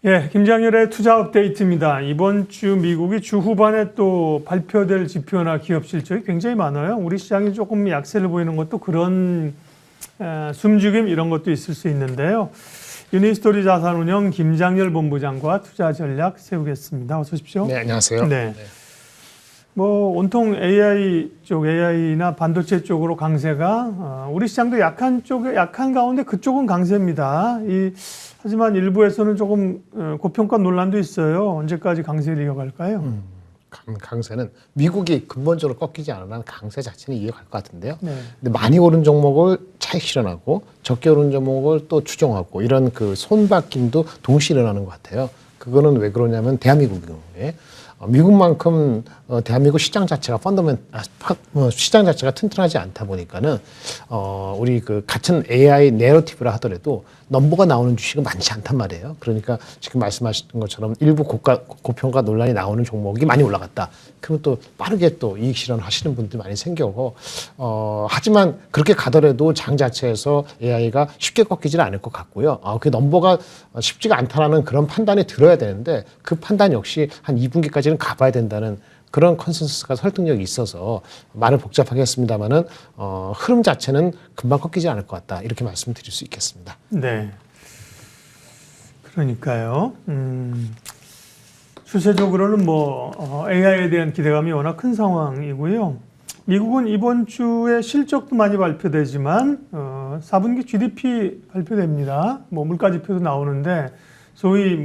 예, 김장렬의 투자 업데이트입니다. 이번 주 미국이 주 후반에 또 발표될 지표나 기업 실적이 굉장히 많아요. 우리 시장이 조금 약세를 보이는 것도 그런 숨죽임 이런 것도 있을 수 있는데요. 유니스토리 자산운용 김장렬 본부장과 투자 전략 세우겠습니다. 어서 오십시오. 네, 안녕하세요. 네. 뭐 온통 AI나 반도체 쪽으로 강세가 우리 시장도 약한 가운데 그쪽은 강세입니다. 하지만 일부에서는 조금 고평가 논란도 있어요. 언제까지 강세를 이어갈까요? 강세는 미국이 근본적으로 꺾이지 않으면 강세 자체는 이어갈 것 같은데요. 네. 근데 많이 오른 종목을 차익 실현하고 적게 오른 종목을 또 추종하고 이런 그 손바뀜도 동시에 일어나는 것 같아요. 그거는 왜 그러냐면 대한민국의 경우에 미국만큼 대한민국 시장 자체가 시장 자체가 튼튼하지 않다 보니까는 우리 그 같은 AI 내러티브라 하더라도 넘버가 나오는 주식은 많지 않단 말이에요. 그러니까 지금 말씀하신 것처럼 일부 고평가 논란이 나오는 종목이 많이 올라갔다. 그러면 또 빠르게 또 이익 실현하시는 분들이 많이 생겨고 하지만 그렇게 가더라도 장 자체에서 AI가 쉽게 꺾이지는 않을 것 같고요. 그 넘버가 쉽지가 않다라는 그런 판단이 들어야 되는데 그 판단 역시 한 2분기까지는 가봐야 된다는 그런 컨센서스가 설득력이 있어서 말을 복잡하게 했습니다만은 흐름 자체는 금방 꺾이지 않을 것 같다 이렇게 말씀드릴 수 있겠습니다. 네. 그러니까요. 추세적으로는 AI에 대한 기대감이 워낙 큰 상황이고요. 미국은 이번 주에 실적도 많이 발표되지만 4분기 GDP 발표됩니다. 물가 지표도 나오는데 소위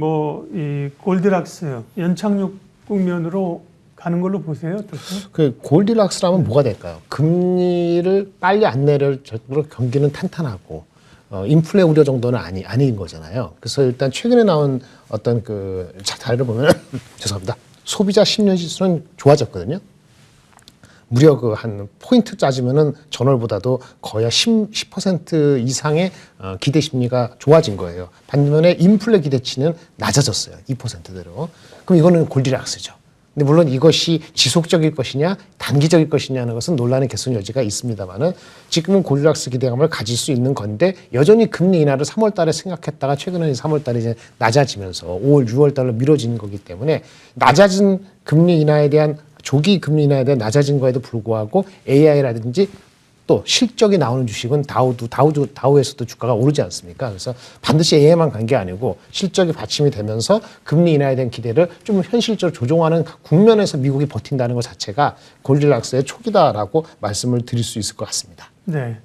이 골디락스 연착륙 국면으로 가는 걸로 보세요. 어떠세요? 그 골디락스라면 뭐가 될까요? 금리를 빨리 안 내릴 정도로 경기는 탄탄하고 인플레 우려 정도는 아닌 거잖아요. 그래서 일단 최근에 나온 어떤 그 자료를 보면 죄송합니다. 소비자 심리 지수는 좋아졌거든요. 무려 그 한 포인트 따지면은 전월보다도 거의 10% 이상의 기대 심리가 좋아진 거예요. 반면에 인플레 기대치는 낮아졌어요. 2%대로. 그럼 이거는 골디락스죠. 근데 물론 이것이 지속적일 것이냐 단기적일 것이냐는 것은 논란의 개선 여지가 있습니다만은 지금은 골디락스 기대감을 가질 수 있는 건데 여전히 금리 인하를 3월 달에 생각했다가 최근에 3월 달에 이제 낮아지면서 5월, 6월 달로 미뤄진 거기 때문에 낮아진 금리 인하에 대한 조기 금리 인하에 대한 낮아진 거에도 불구하고 AI라든지 또 실적이 나오는 주식은 다우에서도 주가가 오르지 않습니까? 그래서 반드시 AI만 간 게 아니고 실적이 받침이 되면서 금리 인하에 대한 기대를 좀 현실적으로 조종하는 국면에서 미국이 버틴다는 것 자체가 골디락스의 초기다라고 말씀을 드릴 수 있을 것 같습니다. 네.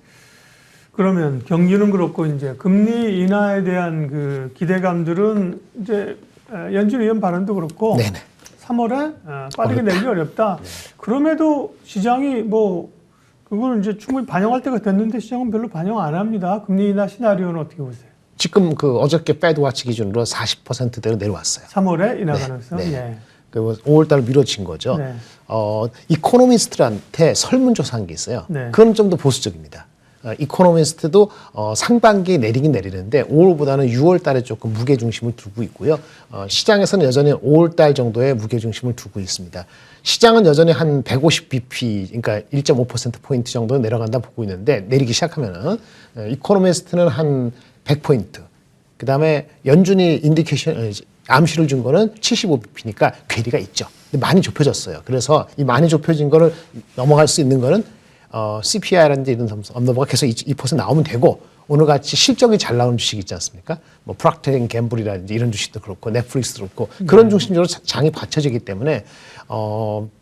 그러면 경기는 그렇고 이제 금리 인하에 대한 그 기대감들은 이제 연준 의원 발언도 그렇고 네네. 3월에 빠르게 내기 어렵다. 네. 그럼에도 시장이 그걸 이제 충분히 반영할 때가 됐는데 시장은 별로 반영 안 합니다. 금리 인하 시나리오는 어떻게 보세요? 지금 그 어저께 페드와치 기준으로 40%대로 내려왔어요. 3월에 인하 가능성? 네. 예. 5월달 미뤄진 거죠. 네. 이코노미스트한테 설문조사한 게 있어요. 네. 그건 좀 더 보수적입니다. 이코노미스트도 상반기 내리긴 내리는데 5월보다는 6월 달에 조금 무게중심을 두고 있고요. 시장에서는 여전히 5월 달 정도의 무게중심을 두고 있습니다. 시장은 여전히 한 150bp, 그러니까 1.5%포인트 정도 내려간다 보고 있는데 내리기 시작하면은 이코노미스트는 한 100포인트. 그 다음에 연준이 암시를 준 거는 75bp니까 괴리가 있죠. 근데 많이 좁혀졌어요. 그래서 이 많이 좁혀진 거를 넘어갈 수 있는 거는 CPI라든지 이런 넘버가 계속 2% 나오면 되고 오늘같이 실적이 잘 나오는 주식 있지 않습니까? 프락터 앤 갬블이라든지 이런 주식도 그렇고 넷플릭스도 그렇고 그런 중심적으로 장이 받쳐지기 때문에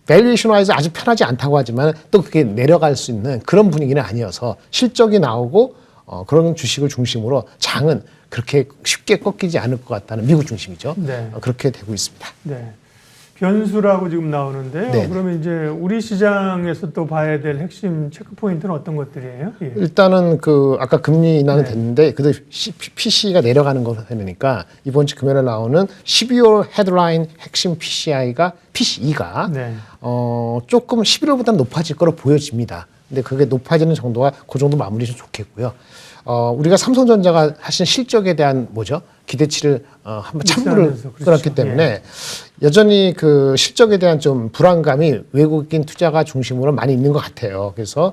밸류에이션 와이즈 아주 편하지 않다고 하지만 또 그게 내려갈 수 있는 그런 분위기는 아니어서 실적이 나오고 그런 주식을 중심으로 장은 그렇게 쉽게 꺾이지 않을 것 같다는 미국 중심이죠. 네. 그렇게 되고 있습니다. 네. 변수라고 지금 나오는데요. 네네. 그러면 이제 우리 시장에서 또 봐야 될 핵심 체크 포인트는 어떤 것들이에요? 예. 일단은 아까 금리 인하는 네. 됐는데 그래도 PC가 내려가는 거 되니까 이번 주 금요일에 나오는 12월 헤드라인 핵심 PCE가 네. 조금 11월보다 높아질 거로 보여집니다. 근데 그게 높아지는 정도가 그 정도 마무리 좀 좋겠고요. 우리가 삼성전자가 하신 실적에 대한 기대치를 한번 찬물을 그렇죠. 끌었기 때문에 여전히 그 실적에 대한 좀 불안감이 외국인 투자가 중심으로 많이 있는 것 같아요. 그래서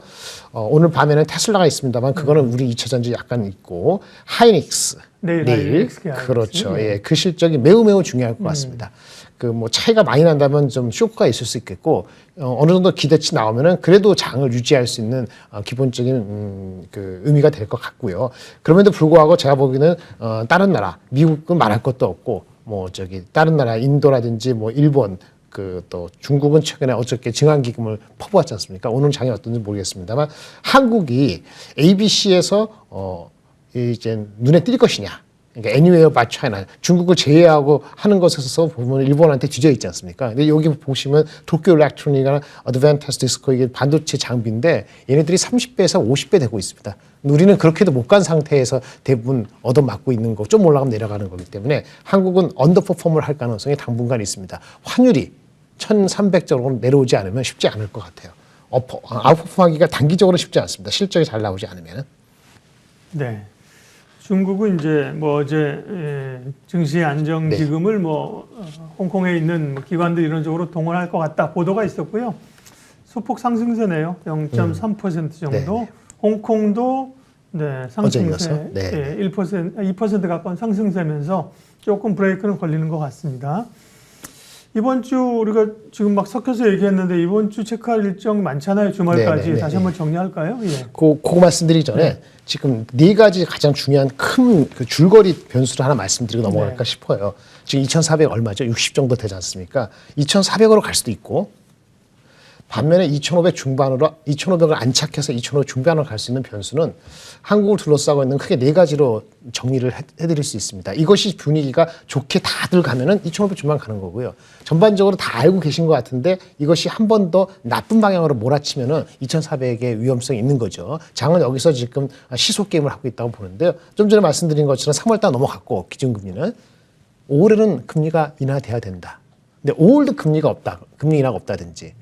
오늘 밤에는 테슬라가 있습니다만 그거는 우리 2차 전지 약간 있고 하이닉스 내일 그렇죠. 예, 그 실적이 매우 중요할 것 같습니다. 그 뭐 차이가 많이 난다면 좀 쇼크가 있을 수 있겠고 어느 정도 기대치 나오면은 그래도 장을 유지할 수 있는 기본적인 그 의미가 될 것 같고요. 그럼에도 불구하고 제가 보기에는 다른 나라 미국은 말할 것도 없고 뭐 다른 나라 인도라든지 뭐 일본 그 또 중국은 최근에 어저께 증환기금을 퍼부었지 않습니까? 오늘 장이 어떤지 모르겠습니다만 한국이 ABC에서 이제 눈에 띌 것이냐? 그러니까 Anywhere but China, 중국을 제외하고 하는 것에서 보면 일본한테 뒤져 있지 않습니까? 근데 여기 보시면 도쿄 일렉트로닉이나 어드밴티스 디스코 이게 반도체 장비인데 얘네들이 30배에서 50배 되고 있습니다. 우리는 그렇게도 못 간 상태에서 대부분 얻어맞고 있는 거, 좀 올라가면 내려가는 거기 때문에 한국은 언더퍼폼을 할 가능성이 당분간 있습니다. 환율이 1,300쪽으로 내려오지 않으면 쉽지 않을 것 같아요. 아웃퍼폼하기가 단기적으로 쉽지 않습니다. 실적이 잘 나오지 않으면. 네. 중국은 이제 뭐 어제 증시 안정 기금을 뭐 홍콩에 있는 뭐 기관들 이런 쪽으로 동원할 것 같다 보도가 있었고요. 소폭 상승세네요. 0.3% 정도. 네. 홍콩도 상승세, 네. 2% 가까운 상승세면서 조금 브레이크는 걸리는 것 같습니다. 이번 주 우리가 지금 막 섞여서 얘기했는데 이번 주 체크할 일정 많잖아요. 주말까지. 다시 한번 정리할까요? 예. 그거 말씀드리기 전에 지금 네 가지 가장 중요한 큰 그 줄거리 변수를 하나 말씀드리고 넘어갈까 싶어요. 지금 2,400 얼마죠? 60 정도 되지 않습니까? 2,400으로 갈 수도 있고 반면에 2,500 중반으로 2,500을 안착해서 2,500 중반으로 갈 수 있는 변수는 한국을 둘러싸고 있는 크게 네 가지로 정리를 해드릴 수 있습니다. 이것이 분위기가 좋게 다들 가면은 2,500 중반 가는 거고요. 전반적으로 다 알고 계신 것 같은데 이것이 한 번 더 나쁜 방향으로 몰아치면은 2,400의 위험성이 있는 거죠. 장은 여기서 지금 시소 게임을 하고 있다고 보는데요. 좀 전에 말씀드린 것처럼 3월달 넘어갔고 기준금리는 5월에는 금리가 인하돼야 된다. 근데 5월도 금리가 없다. 금리 인하가 없다든지.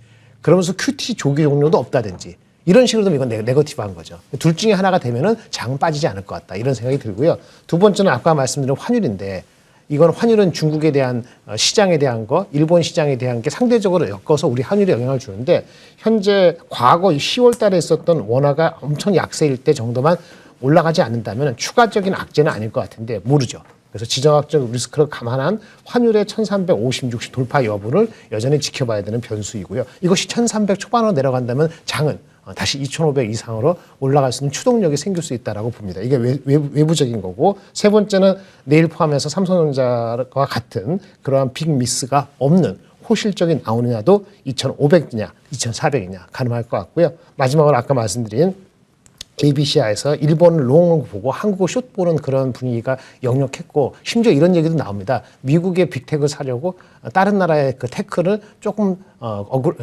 그러면서 QT 조기 종료도 없다든지 이런 식으로 되면 이건 네거티브한 거죠. 둘 중에 하나가 되면은 장은 빠지지 않을 것 같다. 이런 생각이 들고요. 두 번째는 아까 말씀드린 환율인데 이건 환율은 중국에 대한 시장에 대한 거, 일본 시장에 대한 게 상대적으로 엮어서 우리 환율에 영향을 주는데 현재 과거 10월 달에 있었던 원화가 엄청 약세일 때 정도만 올라가지 않는다면 추가적인 악재는 아닐 것 같은데 모르죠. 그래서 지정학적 리스크를 감안한 환율의 1,350, 60 돌파 여부를 여전히 지켜봐야 되는 변수이고요. 이것이 1,300 초반으로 내려간다면 장은 다시 2,500 이상으로 올라갈 수 있는 추동력이 생길 수 있다라고 봅니다. 이게 외부적인 거고 세 번째는 내일 포함해서 삼성전자와 같은 그러한 빅 미스가 없는 호실적인 나오느냐도 2,500이냐 2,400이냐 가늠할 것 같고요. 마지막으로 아까 말씀드린 ABC에서 일본을 롱을 보고 한국을 숏 보는 그런 분위기가 역력했고 심지어 이런 얘기도 나옵니다. 미국의 빅테크를 사려고 다른 나라의 그 테크를 조금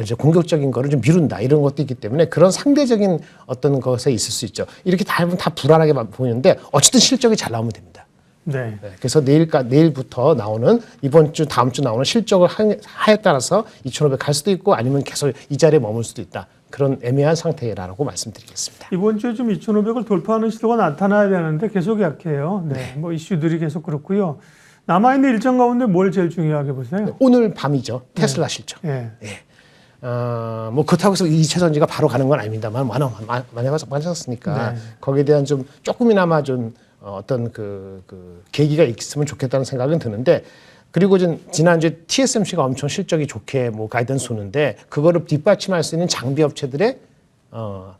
이제 공격적인 거를 좀 미룬다 이런 것도 있기 때문에 그런 상대적인 어떤 것에 있을 수 있죠. 이렇게 다 하면 다 불안하게 보이는데 어쨌든 실적이 잘 나오면 됩니다. 네. 그래서 내일부터 나오는 이번 주 다음 주 나오는 실적을 하에 따라서 2,500 갈 수도 있고 아니면 계속 이 자리에 머물 수도 있다. 그런 애매한 상태라고 말씀드리겠습니다. 이번 주에 좀 2,500을 돌파하는 시도가 나타나야 되는데 계속 약해요. 네. 뭐 이슈들이 계속 그렇고요. 남아있는 일정 가운데 뭘 제일 중요하게 보세요? 오늘 밤이죠. 테슬라 실적. 예. 뭐 그렇다고 해서 2차 전지가 바로 가는 건 아닙니다만 많았으니까 거기에 대한 좀 조금이나마 좀 어떤 그 계기가 있으면 좋겠다는 생각은 드는데 그리고 지난주에 TSMC가 엄청 실적이 좋게 뭐 가이던스 오는데 그거를 뒷받침할 수 있는 장비 업체들의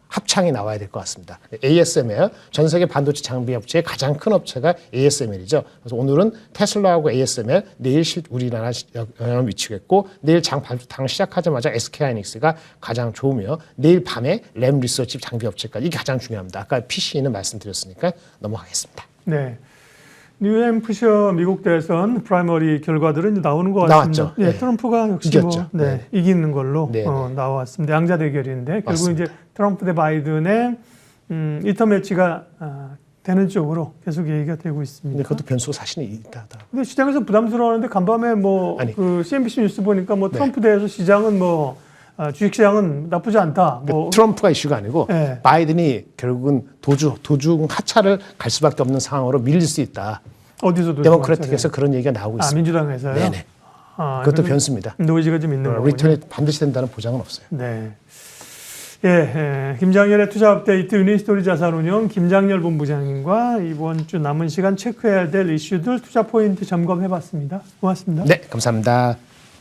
합창이 나와야 될 것 같습니다. ASML 전 세계 반도체 장비 업체의 가장 큰 업체가 ASML이죠. 그래서 오늘은 테슬라하고 ASML 내일 우리나라 영향을 미치겠고 내일 장 시작하자마자 SK하이닉스가 가장 좋으며 내일 밤에 램 리서치 장비 업체까지 이게 가장 중요합니다. 아까 PC는 말씀드렸으니까 넘어가겠습니다. 네. 뉴햄프셔 미국 대선 프라이머리 결과들은 나오는 것 같습니다. 나왔죠. 예, 트럼프가 역시 이겼죠. 이기는 걸로 네. 나왔습니다. 양자 대결인데 결국 맞습니다. 이제 트럼프 대 바이든의 이터 매치가 되는 쪽으로 계속 얘기가 되고 있습니다. 근데 그것도 변수가 사실은 있다 하더라고요. 근데 시장에서 부담스러워하는데 간밤에 그 CNBC 뉴스 보니까 뭐 트럼프 대해서 시장은 뭐 주식시장은 나쁘지 않다. 뭐 트럼프가 이슈가 아니고 네. 바이든이 결국은 도중 하차를 갈 수밖에 없는 상황으로 밀릴 수 있다. 어디서도 데모크래틱에서 그런 얘기가 나오고 있습니다. 민주당에서요. 네네. 그것도 변수입니다. 노이즈가 좀 있는 거군요. 리턴이 반드시 된다는 보장은 없어요. 네. 김장렬의 투자 업데이트 유니스토리 자산운용 김장렬 본부장님과 이번 주 남은 시간 체크해야 될 이슈들 투자 포인트 점검해봤습니다. 고맙습니다. 네, 감사합니다.